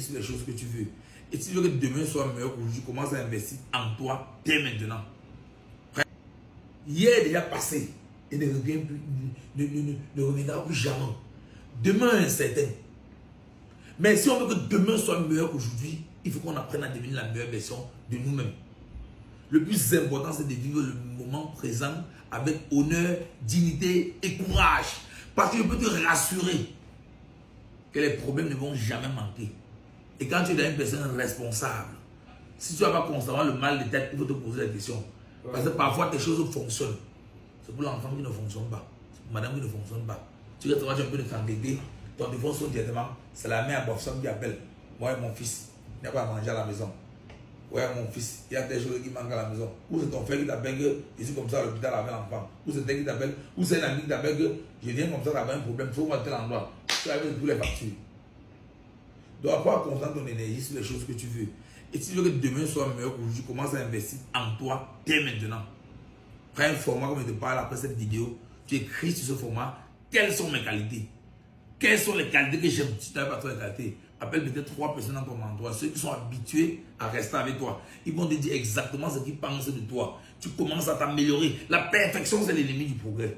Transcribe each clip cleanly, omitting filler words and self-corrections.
sur les choses que tu veux. Et si tu veux que demain soit meilleur qu'aujourd'hui, commence à investir en toi dès maintenant. Hier est déjà passé et ne revient plus, ne reviendra plus jamais. Demain est incertain. Mais si on veut que demain soit meilleur qu'aujourd'hui, il faut qu'on apprenne à devenir la meilleure version de nous-mêmes. Le plus important, c'est de vivre le moment présent avec honneur, dignité et courage. Parce que je peux te rassurer que les problèmes ne vont jamais manquer. Et quand tu es une personne responsable, si tu n'as pas constamment le mal de tête, il faut te poser la question. Parce que parfois tes choses fonctionnent. C'est pour l'enfant qui ne fonctionne pas. C'est pour madame qui ne fonctionne pas. Tu vas un peu de t'engueuler, ton téléphone sonne directement, c'est la mère Bofson qui appelle. Moi et mon fils, il n'y a pas à manger à la maison. Ouais, mon fils, il y a des choses qui manquent à la maison. Ou c'est ton frère qui t'appelle que je suis comme ça à l'hôpital avec l'enfant. Ou c'est tel qui t'appelle, ou c'est un ami qui t'appelle que je viens comme ça avec un problème, il faut voir tel endroit. Tu as tous les factures. Tu dois pas concentrer ton énergie sur les choses que tu veux. Et si tu veux que demain soit meilleur qu'aujourd'hui, commence à investir en toi dès maintenant. Prends un format comme je te parle après cette vidéo. Tu écris sur ce format quelles sont mes qualités. Quelles sont les qualités que j'aime. Si tu n'as pas trop les qualités, appelle peut-être 3 personnes dans ton entourage. Ceux qui sont habitués à rester avec toi. Ils vont te dire exactement ce qu'ils pensent de toi. Tu commences à t'améliorer. La perfection, c'est l'ennemi du progrès.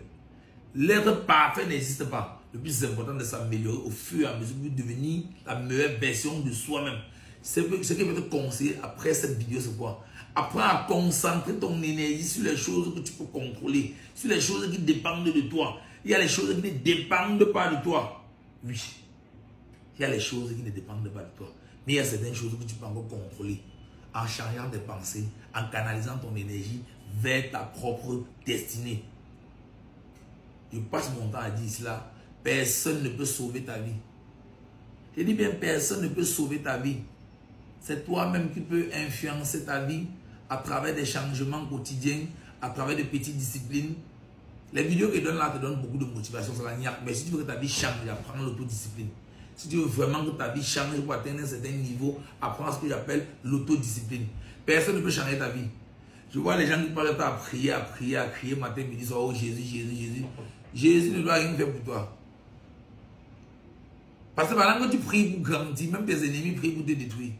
L'être parfait n'existe pas. Le plus important, c'est de s'améliorer au fur et à mesure de devenir la meilleure version de soi-même. Ce que je vais te conseiller après cette vidéo, c'est quoi? Apprends à concentrer ton énergie sur les choses que tu peux contrôler, sur les choses qui dépendent de toi. Il y a les choses qui ne dépendent pas de toi. Oui. Il y a les choses qui ne dépendent pas de toi. Mais il y a certaines choses que tu peux encore contrôler en changeant tes pensées, en canalisant ton énergie vers ta propre destinée. Je passe mon temps à dire cela. Personne ne peut sauver ta vie. Je dis bien, personne ne peut sauver ta vie. C'est toi-même qui peux influencer ta vie à travers des changements quotidiens, à travers de petites disciplines. Les vidéos que je donne là te donnent beaucoup de motivation, ça la niaque. Mais si tu veux que ta vie change, apprends l'autodiscipline. Si tu veux vraiment que ta vie change pour atteindre un certain niveau, apprends ce que j'appelle l'autodiscipline. Personne ne peut changer ta vie. Je vois les gens qui parlent à prier, à crier matin, midi, soir, oh Jésus, Jésus, Jésus. Jésus ne doit rien faire pour toi. Parce que pendant que tu pries pour grandir, même tes ennemis prient pour te détruire.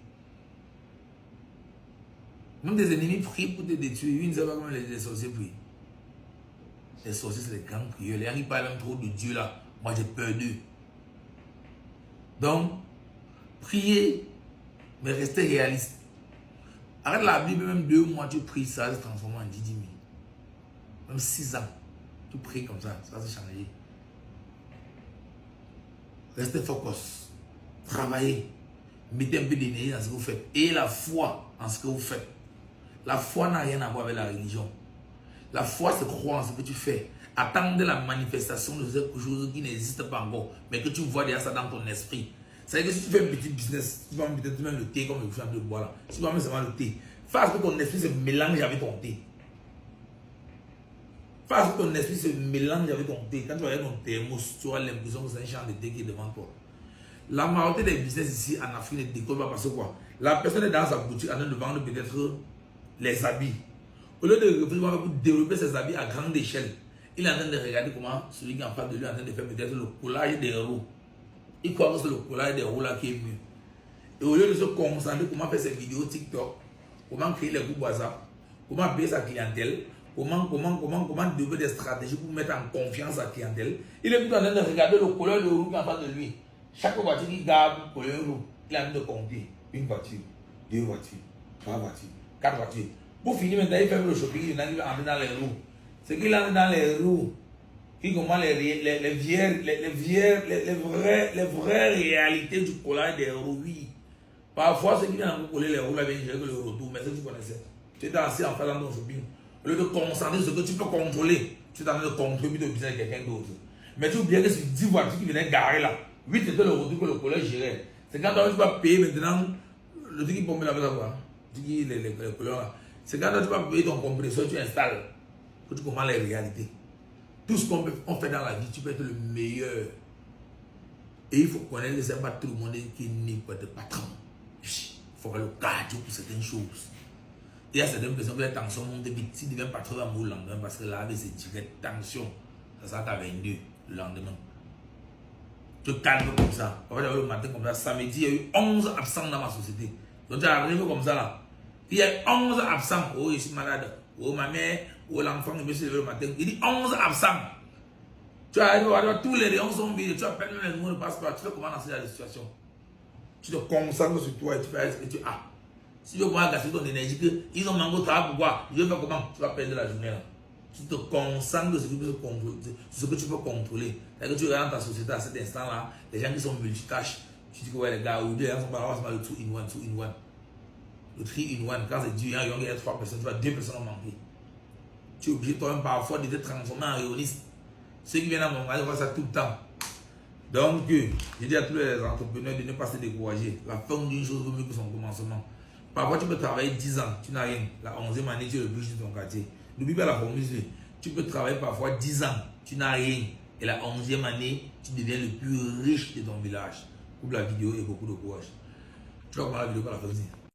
Même tes ennemis prient pour te détruire. Ils ne savent pas comment les sorciers prient. Les sorciers, c'est les grands prieurs. Les gens qui parlent même trop de Dieu là. Moi, j'ai peur d'eux. Donc, priez, mais restez réaliste. Arrête la Bible, même 2 mois, tu pries, ça va se transformer en 10 000. Même 6 ans, tu pries comme ça va se changer. Restez focus. Travaillez. Mettez un peu d'énergie dans ce que vous faites. Et la foi en ce que vous faites. La foi n'a rien à voir avec la religion. La foi, c'est croire en ce que tu fais. Attendre la manifestation de quelque chose qui n'existe pas encore, mais que tu vois déjà ça dans ton esprit. C'est-à-dire que si tu fais un petit business, tu vas peut-être même le thé comme je fais de boire là. Si tu vas même seulement le thé, fais que ton esprit se mélange avec ton thé. Fais que ton esprit se mélange avec ton thé. Quand tu vas avec ton thermos, tu auras l'impression que c'est un champ de thé qui est devant toi. La majorité des business ici en Afrique ne décollent pas parce que quoi? La personne est dans sa boutique en train de vendre peut-être les habits. Au lieu de réfléchir pour développer ses habits à grande échelle, il est en train de regarder comment celui qui est en face de lui est en train de faire peut-être le collage des roues. Il croit que c'est le collage des roues là qui est mieux. Et au lieu de se concentrer comment faire ses vidéos TikTok, comment créer les groupes WhatsApp, comment payer sa clientèle, comment développer des stratégies pour mettre en confiance sa clientèle, il est tout en train de regarder le collage de roues qui est en face de lui. Chaque voiture qui garde pour une roue, il est en train de compter. Une voiture, 2 voitures, 3 voitures, 4 voitures. Pour finir maintenant, il fait le shopping, il est entré dans les roues. C'est qu'il entre dans les roues, qui commence les vraies réalités du collage des roues. Oui. Parfois, ceux qui viennent en coller les roues, là, viennent gérer le retour, mais ce que tu connaissais. Tu étais assis en faisant ton shopping. Au lieu de concentrer sur ce que tu peux contrôler, tu es en train de contrôler de business de quelqu'un d'autre. Mais tu oublies que c'est 10 voitures qui venaient garer là. 8 c'était le retour que le collège gérait. C'est quand tu vas payer maintenant, le truc qui pompe la quoi. Les couleurs là. C'est quand tu vas payer ton compresseur, tu installes, que tu comprends les réalités. Tout ce qu'on fait dans la vie, tu peux être le meilleur. Et il faut connaître que ce n'est pas tout le monde qui est né pour être patron. Il faut faire le cardio pour certaines choses. Il y a certaines personnes qui ont tension monter vite. Si tu deviens patron dans le lendemain, parce que là, c'est direct tension. Ça sera à 22 le lendemain. te calmes comme ça. On va dire le matin comme ça. Samedi, il y a eu 11 absents dans ma société. Donc tu arrives comme ça là. Il y a 11 absents. Oh, je suis malade. Oh, ma mère. Oh, l'enfant, il me s'est levé le matin. Il dit 11 absents. Tu arrives, tous les rayons sont vides. Tu appelles même les numéros de passeport. Tu fais comment dans cette situation? Tu te concentres sur toi et tu fais et tu si tu veux pouvoir gâcher ton énergie, ils ont manqué au travail, pourquoi? Je vais faire comment? Tu vas perdre la journée là. Tu te concentres sur ce que tu peux contrôler. C'est-à-dire que tu regardes dans ta société à cet instant-là, les gens qui sont multitâches, tu dis que ouais, les gars, ou deux gens sont pas le 2-in-1. Le 3-in-1, quand c'est dur, il y a 3 personnes, tu vois, 2 personnes ont manqué. Tu es obligé toi-même parfois de te transformer en réoniste. Ceux qui viennent à mon magasin voient ça tout le temps. Donc, je dis à tous les entrepreneurs de ne pas se décourager. La fin d'une chose vaut mieux que son commencement. Parfois, tu peux travailler 10 ans, tu n'as rien. La 11e année, tu es le plus riche de ton quartier. N'oublie pas la formule. Tu peux travailler parfois 10 ans, tu n'as rien. Et la 11e année, tu deviens le plus riche de ton village. Coupe la vidéo et beaucoup de courage. Tu vas voir la vidéo par la fin.